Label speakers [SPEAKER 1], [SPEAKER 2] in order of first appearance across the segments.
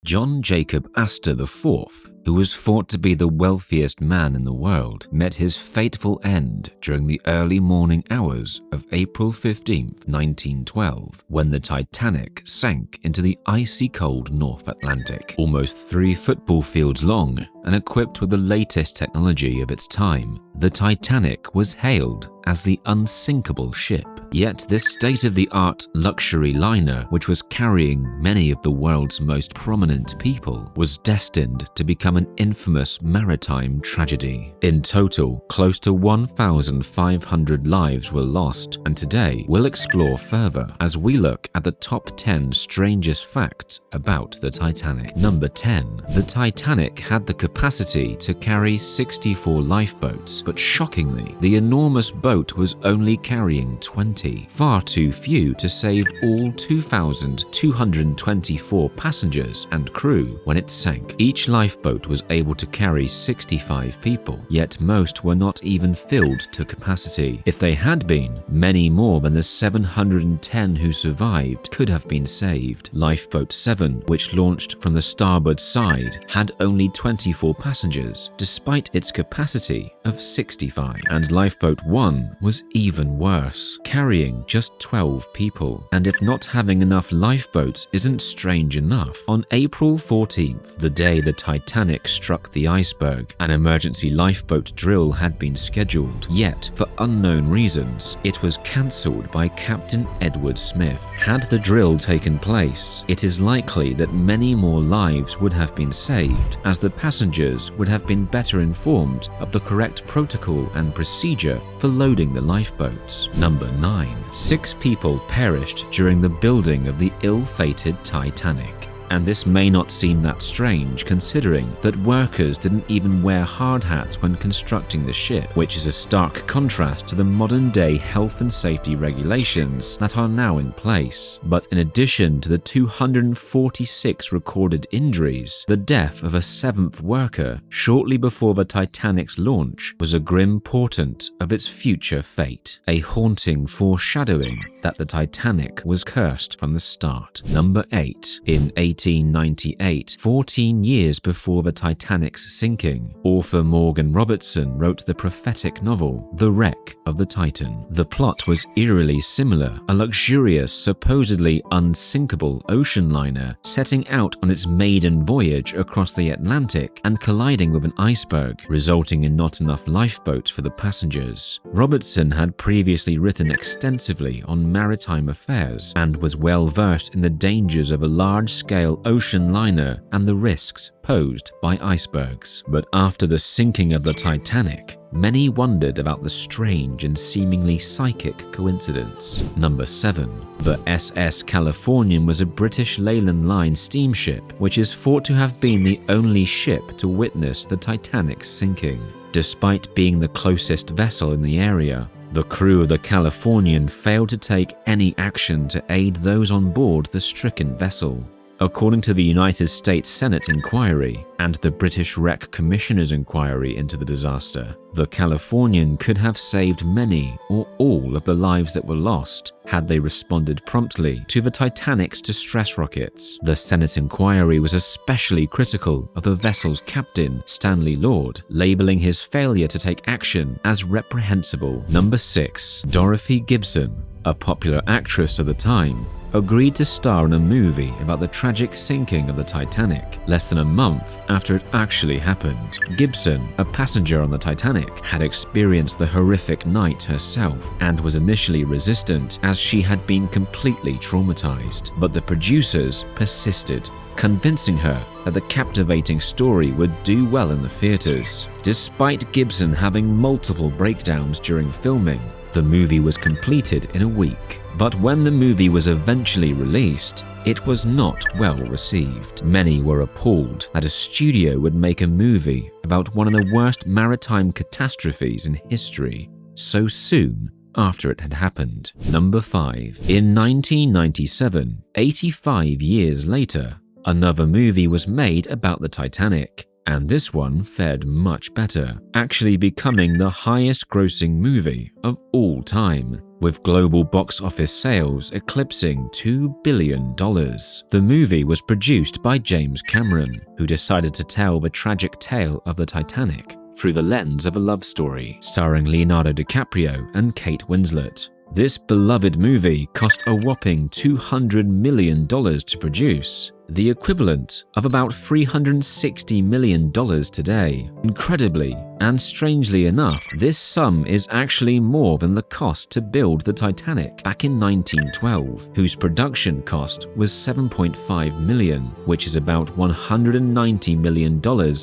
[SPEAKER 1] John Jacob Astor IV, who was thought to be the wealthiest man in the world, met his fateful end during the early morning hours of April 15, 1912, when the Titanic sank into the icy-cold North Atlantic. Almost 3 football fields long and equipped with the latest technology of its time, the Titanic was hailed as the unsinkable ship. Yet this state-of-the-art luxury liner, which was carrying many of the world's most prominent people, was destined to become an infamous maritime tragedy. In total, close to 1,500 lives were lost, and today we'll explore further as we look at the top 10 strangest facts about the Titanic. Number 10. The Titanic had the capacity to carry 64 lifeboats, but shockingly, the enormous boat was only carrying 20, far too few to save all 2,224 passengers and crew when it sank. Each lifeboat was able to carry 65 people, yet most were not even filled to capacity. If they had been, many more than the 710 who survived could have been saved. Lifeboat 7, which launched from the starboard side, had only 24 passengers, despite its capacity of 65. And Lifeboat 1 was even worse, carrying just 12 people. And if not having enough lifeboats isn't strange enough, on April 14th, the day the Titanic struck the iceberg, an emergency lifeboat drill had been scheduled. Yet, for unknown reasons, it was cancelled by Captain Edward Smith. Had the drill taken place, it is likely that many more lives would have been saved, as the passengers would have been better informed of the correct protocol and procedure for loading the lifeboats. Number 9. 6 people perished during the building of the ill-fated Titanic. And this may not seem that strange considering that workers didn't even wear hard hats when constructing the ship, which is a stark contrast to the modern-day health and safety regulations that are now in place. But in addition to the 246 recorded injuries, the death of a 7th worker shortly before the Titanic's launch was a grim portent of its future fate, a haunting foreshadowing that the Titanic was cursed from the start. Number 8. In 1898, 14 years before the Titanic's sinking, author Morgan Robertson wrote the prophetic novel The Wreck of the Titan. The plot was eerily similar, a luxurious, supposedly unsinkable ocean liner setting out on its maiden voyage across the Atlantic and colliding with an iceberg, resulting in not enough lifeboats for the passengers. Robertson had previously written extensively on maritime affairs and was well versed in the dangers of a large-scale ocean liner and the risks posed by icebergs. But after the sinking of the Titanic, many wondered about the strange and seemingly psychic coincidence. Number 7. The SS Californian was a British Leyland Line steamship, which is thought to have been the only ship to witness the Titanic's sinking. Despite being the closest vessel in the area, the crew of the Californian failed to take any action to aid those on board the stricken vessel. According to the United States Senate inquiry and the British Wreck Commissioner's inquiry into the disaster, the Californian could have saved many or all of the lives that were lost had they responded promptly to the Titanic's distress rockets. The Senate inquiry was especially critical of the vessel's captain, Stanley Lord, labeling his failure to take action as reprehensible. Number 6. Dorothy Gibson, a popular actress of the time, agreed to star in a movie about the tragic sinking of the Titanic less than a month after it actually happened. Gibson, a passenger on the Titanic, had experienced the horrific night herself and was initially resistant as she had been completely traumatized. But the producers persisted, convincing her that the captivating story would do well in the theaters. Despite Gibson having multiple breakdowns during filming, the movie was completed in a week. But when the movie was eventually released, it was not well received. Many were appalled that a studio would make a movie about one of the worst maritime catastrophes in history so soon after it had happened. Number 5. In 1997, 85 years later, another movie was made about the Titanic. and this one fared much better, actually becoming the highest-grossing movie of all time, with global box office sales eclipsing $2 billion. The movie was produced by James Cameron, who decided to tell the tragic tale of the Titanic through the lens of a love story starring Leonardo DiCaprio and Kate Winslet. This beloved movie cost a whopping $200 million to produce, the equivalent of about $360 million today. Incredibly, and strangely enough, this sum is actually more than the cost to build the Titanic back in 1912, whose production cost was $7.5 million, which is about $190 million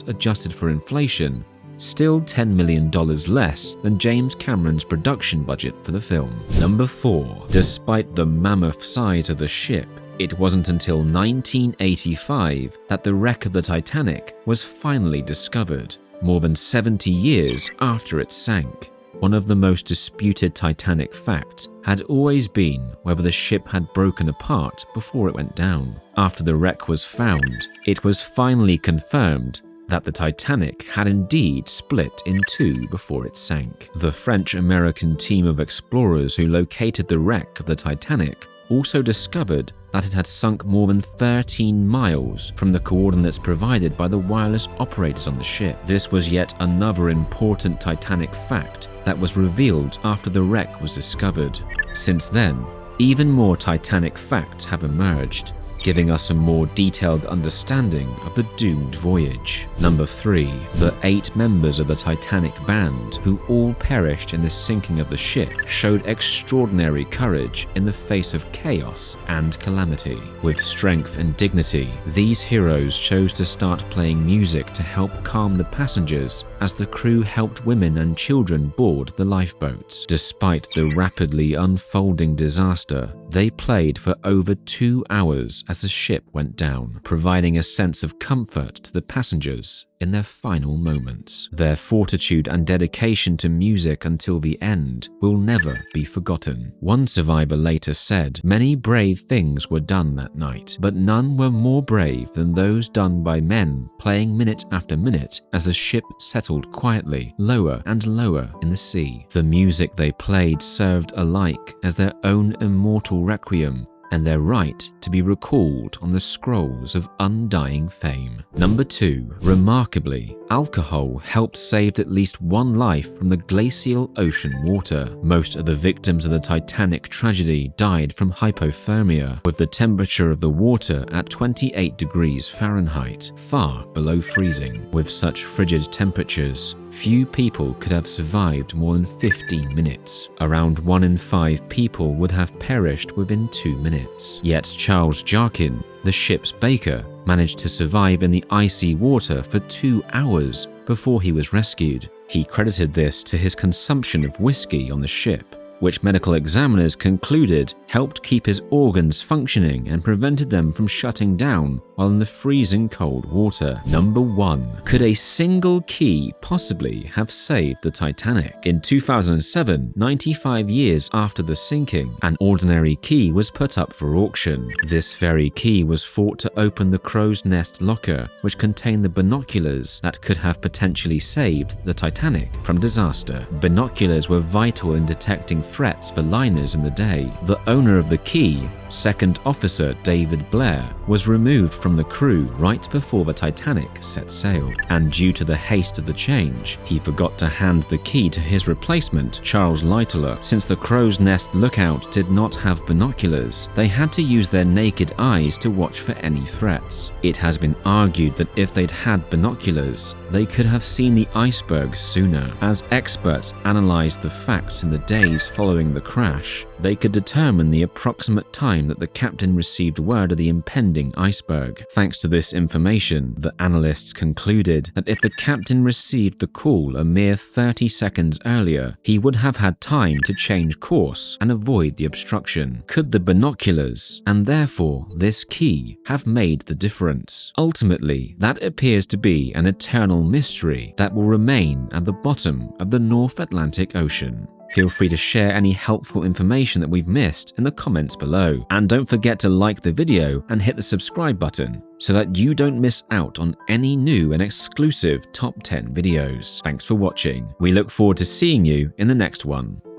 [SPEAKER 1] adjusted for inflation. Still $10 million less than James Cameron's production budget for the film. Number 4. Despite the mammoth size of the ship, it wasn't until 1985 that the wreck of the Titanic was finally discovered, more than 70 years after it sank. One of the most disputed Titanic facts had always been whether the ship had broken apart before it went down. After the wreck was found, it was finally confirmed that the Titanic had indeed split in two before it sank. The French-American team of explorers who located the wreck of the Titanic also discovered that it had sunk more than 13 miles from the coordinates provided by the wireless operators on the ship. This was yet another important Titanic fact that was revealed after the wreck was discovered. Since then, even more Titanic facts have emerged, giving us a more detailed understanding of the doomed voyage. Number 3. The 8 members of the Titanic band, who all perished in the sinking of the ship, showed extraordinary courage in the face of chaos and calamity. With strength and dignity, these heroes chose to start playing music to help calm the passengers as the crew helped women and children board the lifeboats. Despite the rapidly unfolding disaster, they played for over 2 hours as the ship went down, providing a sense of comfort to the passengers in their final moments. Their fortitude and dedication to music until the end will never be forgotten. One survivor later said, "Many brave things were done that night, but none were more brave than those done by men playing minute after minute as the ship settled quietly lower and lower in the sea. The music they played served alike as their own immortal requiem and their right to be recalled on the scrolls of undying fame." Number 2. Remarkably, alcohol helped save at least one life from the glacial ocean water. Most of the victims of the Titanic tragedy died from hypothermia, with the temperature of the water at 28 degrees Fahrenheit, far below freezing. With such frigid temperatures, few people could have survived more than 15 minutes. Around 1 in 5 people would have perished within 2 minutes. Yet Charles Jarkin, the ship's baker, managed to survive in the icy water for 2 hours before he was rescued. He credited this to his consumption of whiskey on the ship, which medical examiners concluded helped keep his organs functioning and prevented them from shutting down while in the freezing cold water. Number 1. Could a single key possibly have saved the Titanic? In 2007, 95 years after the sinking, an ordinary key was put up for auction. This very key was thought to open the crow's nest locker, which contained the binoculars that could have potentially saved the Titanic from disaster. Binoculars were vital in detecting threats for liners in the day. The owner of the key, Second Officer David Blair, was removed from the crew right before the Titanic set sail, and due to the haste of the change, he forgot to hand the key to his replacement, Charles Littler. Since the crow's nest lookout did not have binoculars, they had to use their naked eyes to watch for any threats. It has been argued that if they'd had binoculars, they could have seen the iceberg sooner. As experts analyzed the facts in the days following the crash, they could determine the approximate time that the captain received word of the impending iceberg. Thanks to this information, the analysts concluded that if the captain received the call a mere 30 seconds earlier, he would have had time to change course and avoid the obstruction. Could the binoculars, and therefore this key, have made the difference? Ultimately, that appears to be an eternal mystery that will remain at the bottom of the North Atlantic Ocean. Feel free to share any helpful information that we've missed in the comments below. And don't forget to like the video and hit the subscribe button so that you don't miss out on any new and exclusive top 10 videos. Thanks for watching. We look forward to seeing you in the next one.